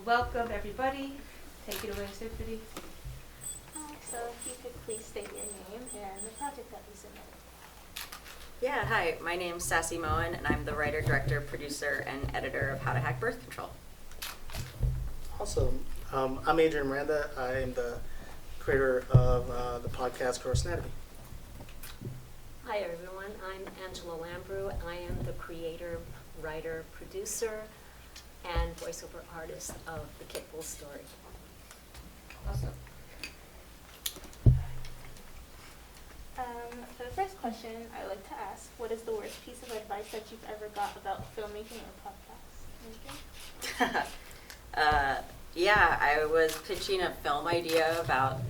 Welcome everybody. Take it away, Symphony. So if you could please state your name and the project that you submitted. Yeah, hi, my name's Sassy Moen, and I'm the writer, director, producer, and editor of How to Hack Birth Control. Awesome. I'm Adrian Miranda. I am the creator of the podcast Gross Anatomy. Hi everyone, I'm Angela Lambrou. I am the creator, writer, producer, and voiceover artist of The Kickball Story. Awesome. For the first question, I would like to ask, what is the worst piece of advice that you've ever got about filmmaking or podcast? Yeah, I was pitching a film idea about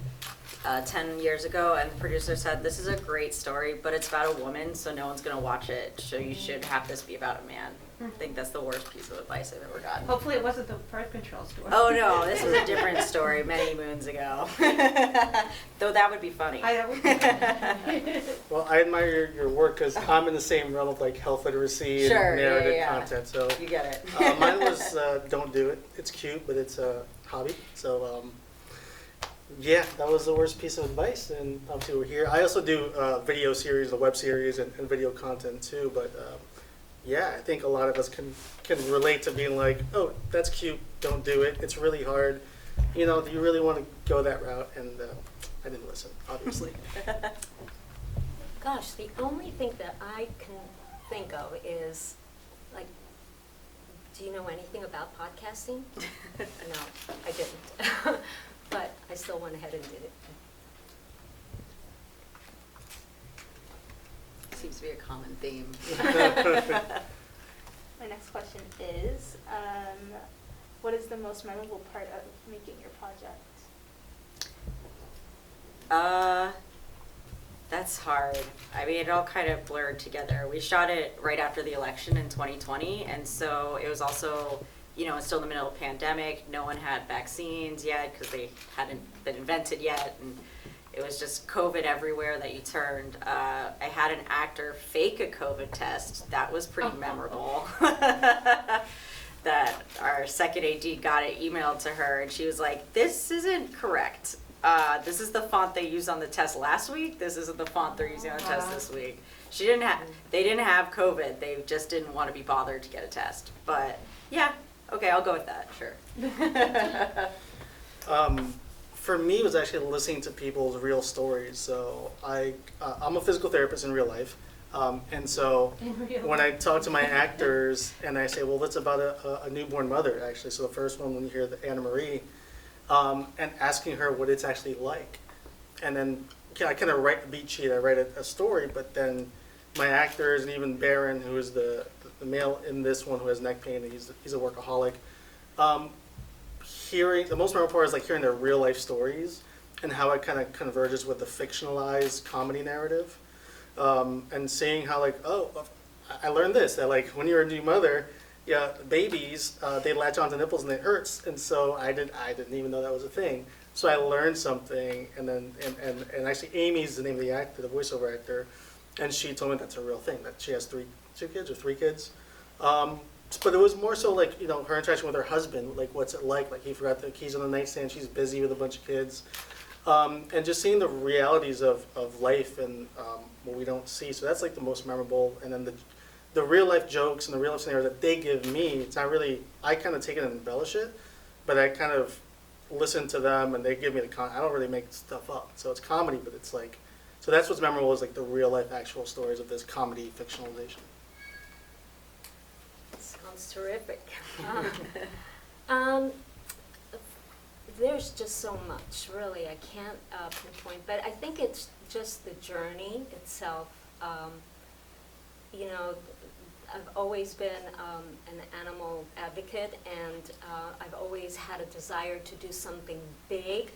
10 years ago, and the producer said, this is a great story, but it's about a woman, so no one's going to watch it, so you should have this be about a man. I think that's the worst piece of advice I've ever gotten. Hopefully it wasn't the birth control story. Oh no, this was a different story many moons ago. Though that would be funny. That would be funny. Well, I admire your work because I'm in the same realm of like health literacy Sure, and narrative yeah. content. So You get it. mine was don't do it. It's cute, but it's a hobby. So yeah, that was the worst piece of advice, and obviously we're here. I also do video series, a web series, and video content too. But yeah, I think a lot of us can relate to being like, oh, that's cute, don't do it. It's really hard. You know, do you really want to go that route? And I didn't listen, obviously. Gosh, the only thing that I can think of is, like, do you know anything about podcasting? No, I didn't. But I still went ahead and did it. Seems to be a common theme. My next question is, what is the most memorable part of making your project? That's hard. I mean, it all kind of blurred together. We shot it right after the election in 2020, and so it was also, you know, it's still in the middle of a pandemic. No one had vaccines yet because they hadn't been invented yet, and it was just COVID everywhere that you turned. I had an actor fake a COVID test. That was pretty memorable. That our second AD got it emailed to her, and she was like, this isn't correct. This is the font they used on the test last week. This isn't the font they're using on the test this week. They didn't have COVID. They just didn't want to be bothered to get a test. But yeah, okay, I'll go with that, sure. For me, it was actually listening to people's real stories. So I'm a physical therapist in real life. And so when I talk to my actors and I say, well, it's about a newborn mother, actually. So the first one, when you hear the Anna Marie, and asking her what it's actually like. And then I kind of write a beat sheet, I write a story, but then my actors, and even Baron, who is the male in this one who has neck pain, he's a workaholic. Hearing, the most memorable part is like hearing their real life stories and how it kind of converges with the fictionalized comedy narrative. And seeing how like, oh, I learned this, that like when you're a new mother, yeah, babies, they latch onto nipples and it hurts. And so I didn't even know that was a thing. So I learned something, and then, and actually Amy's the name of the actor, the voiceover actor, and she told me that's a real thing, that she has three kids. But it was more so like, you know, her interaction with her husband, like what's it like he forgot the keys on the nightstand, she's busy with a bunch of kids. And just seeing the realities of life and what we don't see. So that's like the most memorable. And then the real life jokes and the real life scenario that they give me, it's not really, I kind of take it and embellish it, but I kind of listen to them and they give me I don't really make stuff up. So it's comedy, but it's like, so that's what's memorable is like the real life actual stories of this comedy fictionalization. Sounds terrific. There's just so much, really. I can't pinpoint, but I think it's just the journey itself. You know, I've always been an animal advocate, and I've always had a desire to do something big.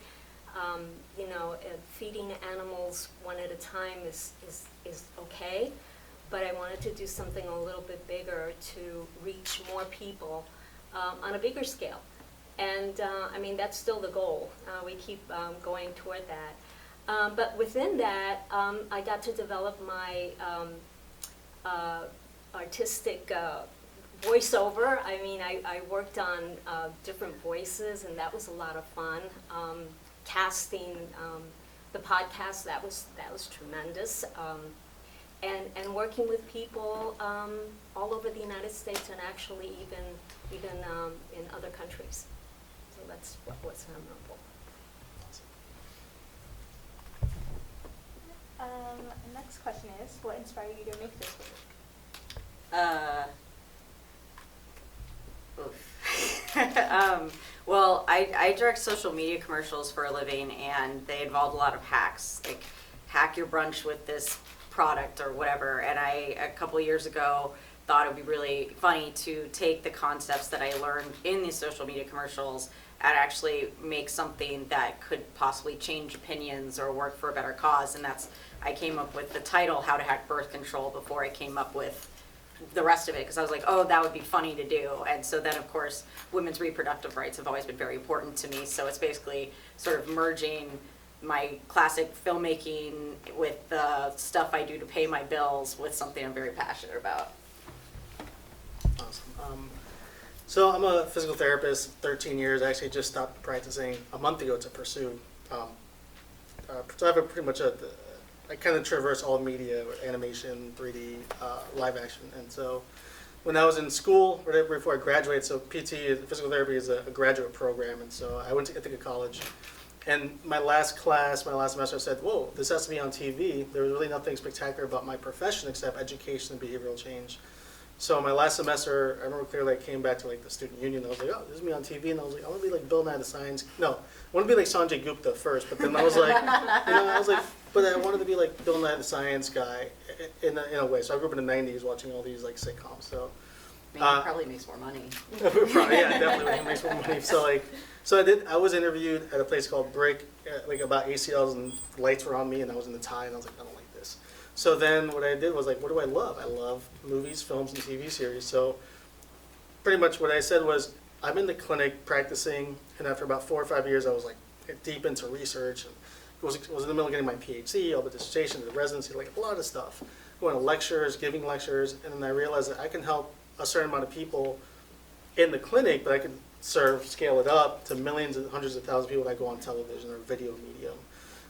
You know, feeding animals one at a time is okay, but I wanted to do something a little bit bigger to reach more people on a bigger scale. And I mean, that's still the goal. We keep going toward that. But within that, I got to develop my artistic voiceover. I mean, I worked on different voices, and that was a lot of fun. Casting the podcast, that was tremendous. And working with people all over the United States and actually even in other countries. So that's what was memorable. Next question is, what inspired you to make this work? Well, I direct social media commercials for a living, and they involve a lot of hacks, like hack your brunch with this product or whatever. And a couple of years ago, thought it would be really funny to take the concepts that I learned in these social media commercials and actually make something that could possibly change opinions or work for a better cause. And I came up with the title, How to Hack Birth Control, before I came up with the rest of it, because I was like, oh, that would be funny to do. And so then, of course, women's reproductive rights have always been very important to me. So it's basically sort of merging my classic filmmaking with the stuff I do to pay my bills with something I'm very passionate about. Awesome. So I'm a physical therapist, 13 years. I actually just stopped practicing a month ago to pursue. So I have I kind of traverse all media, animation, 3D, live action. And so when I was in school, right before I graduated, so PT, physical therapy, is a graduate program. And so I went to Ithaca College. And my last semester, I said, whoa, this has to be on TV. There was really nothing spectacular about my profession except education and behavioral change. So my last semester, I remember clearly I came back to like the student union. I was like, oh, this is me on TV. And I was like, I want to be like Bill Nye the Science. No, I want to be like Sanjay Gupta first. But then I was like, but I wanted to be like Bill Nye the Science guy in a way. So I grew up in the 90s watching all these like sitcoms. So Maybe it probably makes more money. probably, yeah, definitely makes more money. So I was interviewed at a place called Brick, like about ACLs, and lights were on me, and I was in the tie, and I was like, I don't like this. So then what I did was like, what do I love? I love movies, films, and TV series. So pretty much what I said was, I'm in the clinic practicing, and after about 4 or 5 years, I was like deep into research, and was in the middle of getting my PhD, all the dissertation, the residency, like a lot of stuff. Going to lectures, giving lectures, and then I realized that I can help a certain amount of people in the clinic, but I could scale it up to millions and hundreds of thousands of people that go on television or video medium.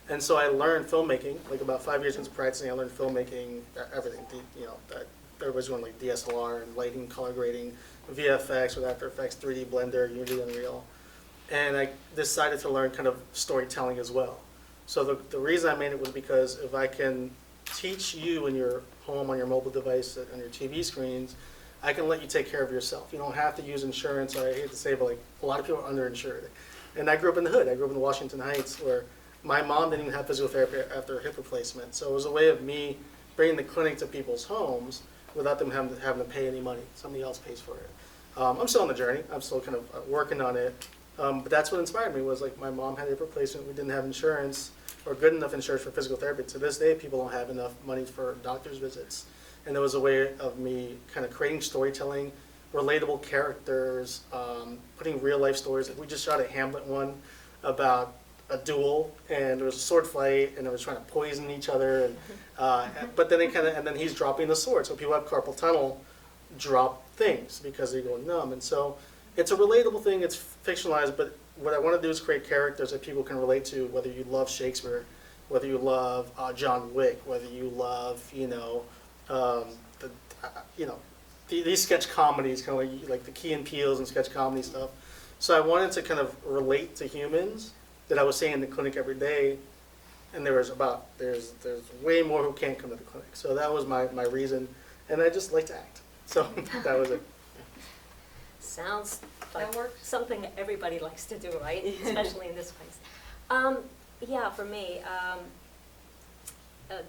And so I learned filmmaking, like about 5 years into practicing, I learned filmmaking, everything, everybody's doing like DSLR and lighting, color grading, VFX with After Effects, 3D Blender, Unity, Unreal. And I decided to learn kind of storytelling as well. So the reason I made it was because if I can teach you in your home, on your mobile device, on your TV screens, I can let you take care of yourself. You don't have to use insurance. I hate to say, but like a lot of people are underinsured. And I grew up in the hood. I grew up in Washington Heights, where my mom didn't even have physical therapy after her hip replacement. So it was a way of me bringing the clinic to people's homes without them having to pay any money. Somebody else pays for it. I'm still on the journey. I'm still kind of working on it. But that's what inspired me, was like my mom had a hip replacement. We didn't have insurance or good enough insurance for physical therapy. To this day, people don't have enough money for doctor's visits. And there was a way of me kind of creating storytelling, relatable characters, putting real life stories. We just shot a Hamlet one about a duel, and there was a sword fight, and they were trying to poison each other. And but then and then he's dropping the sword. So people have carpal tunnel drop things because they go numb. And so it's a relatable thing. It's fictionalized, but what I want to do is create characters that people can relate to, whether you love Shakespeare, whether you love John Wick, whether you love, these sketch comedies, kind of like the Key and Peele's and sketch comedy stuff. So I wanted to kind of relate to humans that I was seeing in the clinic every day, and there's way more who can't come to the clinic. So that was my reason, and I just like to act. So that was it. Sounds That like works. something that everybody likes to do, right? Especially in this place. Yeah, for me,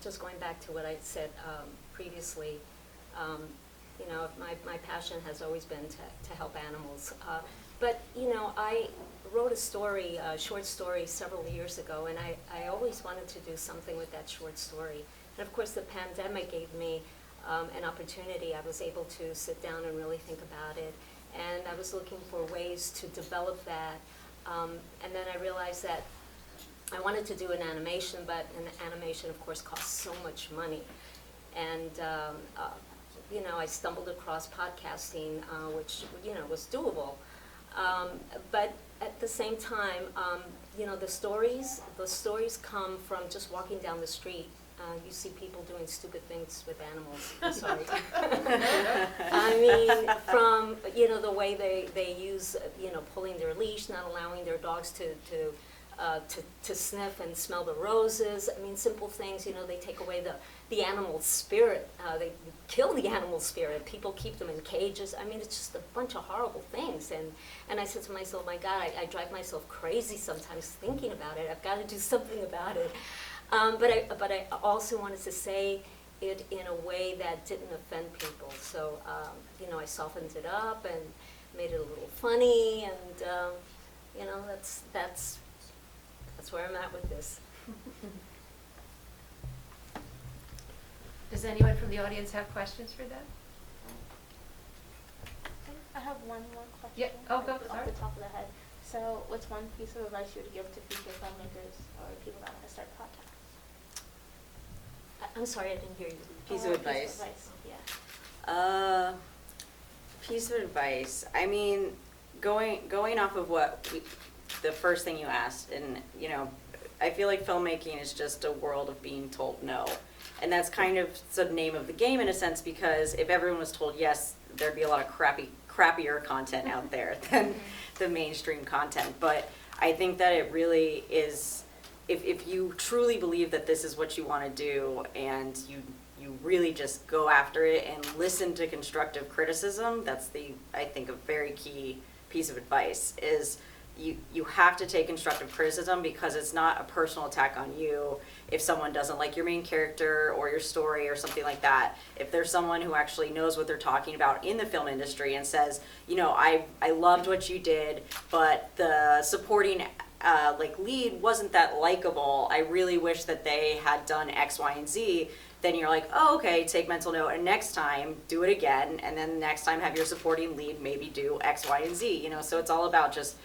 just going back to what I said previously, my passion has always been to help animals. But, I wrote a short story several years ago, and I always wanted to do something with that short story. And of course, the pandemic gave me an opportunity. I was able to sit down and really think about it. And I was looking for ways to develop that. And then I realized that I wanted to do an animation, but an animation, of course, costs so much money. And I stumbled across podcasting, which, was doable. But at the same time, the stories come from just walking down the street. You see people doing stupid things with animals. I'm sorry. I mean, from the way they use pulling their leash, not allowing their dogs to sniff and smell the roses. I mean, simple things. They take away the animal spirit. They kill the animal spirit. People keep them in cages. I mean, it's just a bunch of horrible things. And I said to myself, my God, I drive myself crazy sometimes thinking about it. I've got to do something about it. But I also wanted to say it in a way that didn't offend people. So, I softened it up and made it a little funny, and, that's where I'm at with this. Does anyone from the audience have questions for them? I have one more question. Yeah. Oh, go. Off Sorry. the top of the head. So, what's one piece of advice you would give to future filmmakers or people that want to start podcasts? I'm sorry, I didn't hear you. Piece of advice. Yeah. Piece of advice. I mean, going off of the first thing you asked, and I feel like filmmaking is just a world of being told no, and that's kind of the name of the game in a sense, because if everyone was told yes, there'd be a lot of crappier content out there than the mainstream content. But I think that it really is. If you truly believe that this is what you want to do, and you really just go after it and listen to constructive criticism, that's I think a very key piece of advice is you have to take constructive criticism, because it's not a personal attack on you if someone doesn't like your main character or your story or something like that. If there's someone who actually knows what they're talking about in the film industry and says, I loved what you did, but the supporting lead wasn't that likable, I really wish that they had done X, Y, and Z, then you're like, oh, okay, take mental note, and next time do it again, and then next time have your supporting lead maybe do X, Y, and Z, so it's all about just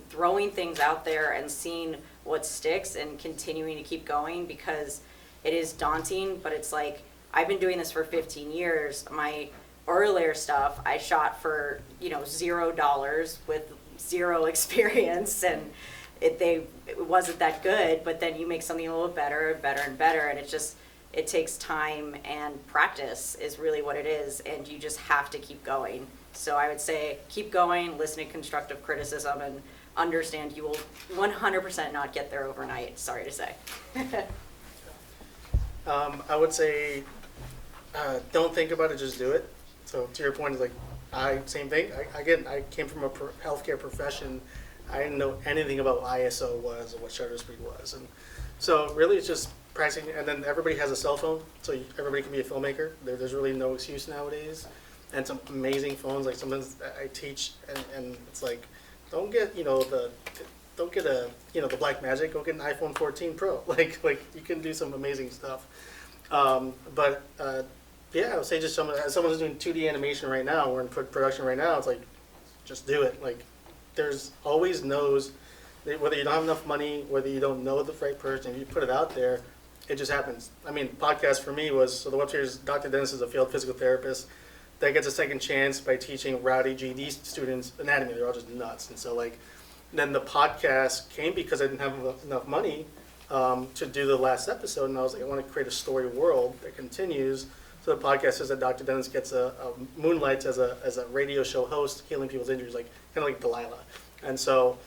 throwing things out there and seeing what sticks and continuing to keep going, because it is daunting, but it's like, I've been doing this for 15 years. My earlier stuff I shot for $0 with zero experience, and it wasn't that good, but then you make something a little better and better and better, and it takes time and practice is really what it is, and you just have to keep going. So I would say keep going, listen to constructive criticism, and understand you will 100% not get there overnight, sorry to say. I would say don't think about it, just do it. So to your point, is same thing. I came from a healthcare profession. I didn't know anything about what ISO was or what shutter speed was, and so really it's just practicing. And then everybody has a cell phone, so everybody can be a filmmaker. There's really no excuse nowadays, and some amazing phones. Like sometimes I teach, and it's like, don't get the Black Magic. Go get an iPhone 14 Pro. Like you can do some amazing stuff. Yeah, I would say just someone's doing 2D animation right now, we're in production right now, it's like, just do it. Like, there's always knows, whether you don't have enough money, whether you don't know the right person, if you put it out there, it just happens. I mean, podcast for me was, so the website is Dr. Dennis is a field physical therapist that gets a second chance by teaching rowdy GED students anatomy. They're all just nuts. And so then the podcast came because I didn't have enough money to do the last episode, and I was like, I want to create a story world that continues. So the podcast is that Dr. Dennis gets moonlights as a radio show host, healing people's injuries, kind of like Delilah. And so,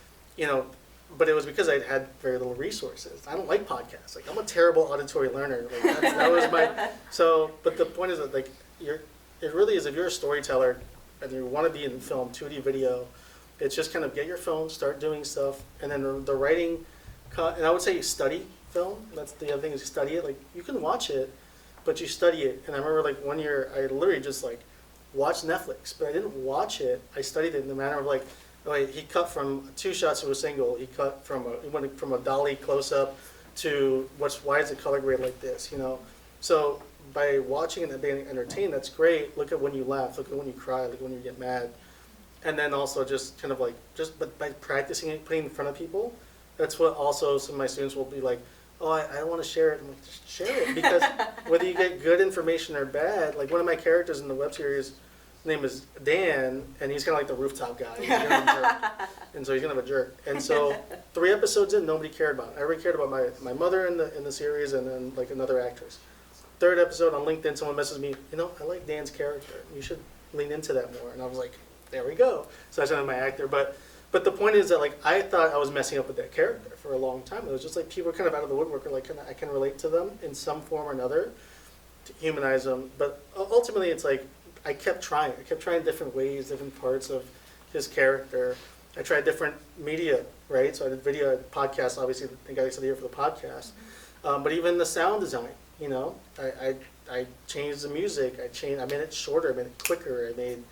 but it was because I had very little resources. I don't like podcasts. I'm a terrible auditory learner. That was my. So, but the point is that it really is, if you're a storyteller and you want to be in film, 2D video, it's just kind of get your phone, start doing stuff, and then the writing. And I would say study film. That's the other thing, is you study it. You can watch it, but you study it. And I remember 1 year I literally just watched Netflix, but I didn't watch it. I studied it in the manner of he cut from 2 shots to a single. He went from a dolly close up to why is the color grade like this? So by watching and being entertained, that's great. Look at when you laugh. Look at when you cry. Look at when you get mad. And then also just kind of but by practicing it, putting it in front of people. That's what also some of my students will be like, oh, I don't want to share it. I'm like, just share it, because whether you get good information or bad, like one of my characters in the web series, his name is Dan, and he's kind of like the rooftop guy. He's kind of a jerk. And so he's kind of a jerk. And so 3 episodes in, nobody cared about it. Everybody cared about my mother in the series, and then like another actress. 3rd episode on LinkedIn, someone messages me, I like Dan's character. You should lean into that more. And I was like, there we go. So I sent him my actor. But the point is that like I thought I was messing up with that character for a long time. It was just like people were kind of out of the woodwork, like I can relate to them in some form or another, to humanize them. But ultimately, it's like I kept trying. I kept trying different ways, different parts of his character. I tried different media, right? So I did video, podcast. Obviously, the guy said here for the podcast. But even the sound design, I changed the music. I made it shorter. I made it quicker. I made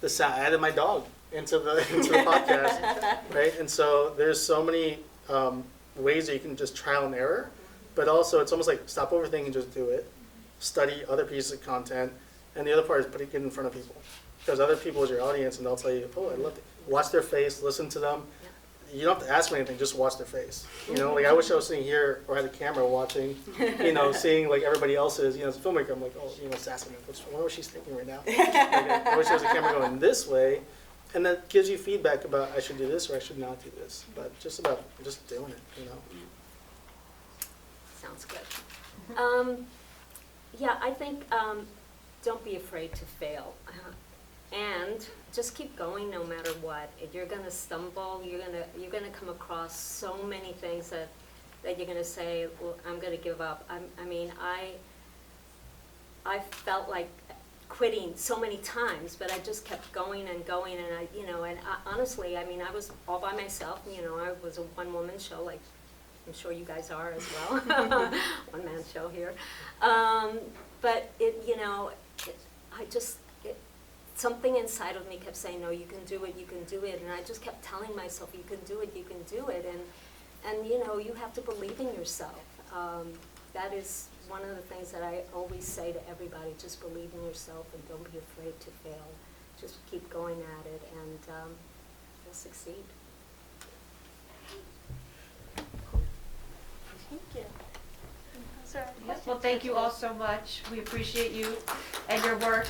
the sound. I added my dog into the podcast, right? And so there's so many ways that you can just trial and error, but also it's almost like stop overthinking and just do it. Study other pieces of content, and the other part is putting it in front of people, because other people is your audience, and they'll tell you, oh, I love it. Watch their face, listen to them. You don't have to ask me anything, just watch their face. Like I wish I was sitting here or had a camera watching, seeing like everybody else's, as a filmmaker, I'm like, oh, sassing me. I wonder what she's thinking right now. Like, I wish there was a camera going this way, and that gives you feedback about I should do this or I should not do this. But just doing it, Sounds good. Yeah, I think don't be afraid to fail, and just keep going no matter what. If you're gonna stumble, you're gonna come across so many things that you're gonna say, well, I'm gonna give up. I felt like quitting so many times, but I just kept going and going, and honestly, I was all by myself. I was a one-woman show, like I'm sure you guys are as well, one-man show here. But something inside of me kept saying, no, you can do it, and I just kept telling myself, you can do it, and you have to believe in yourself. That is one of the things that I always say to everybody, just believe in yourself and don't be afraid to fail. Just keep going at it, and you'll succeed. Thank you. Is there any Yes, questions? well, thank you all so much. We appreciate you and your work.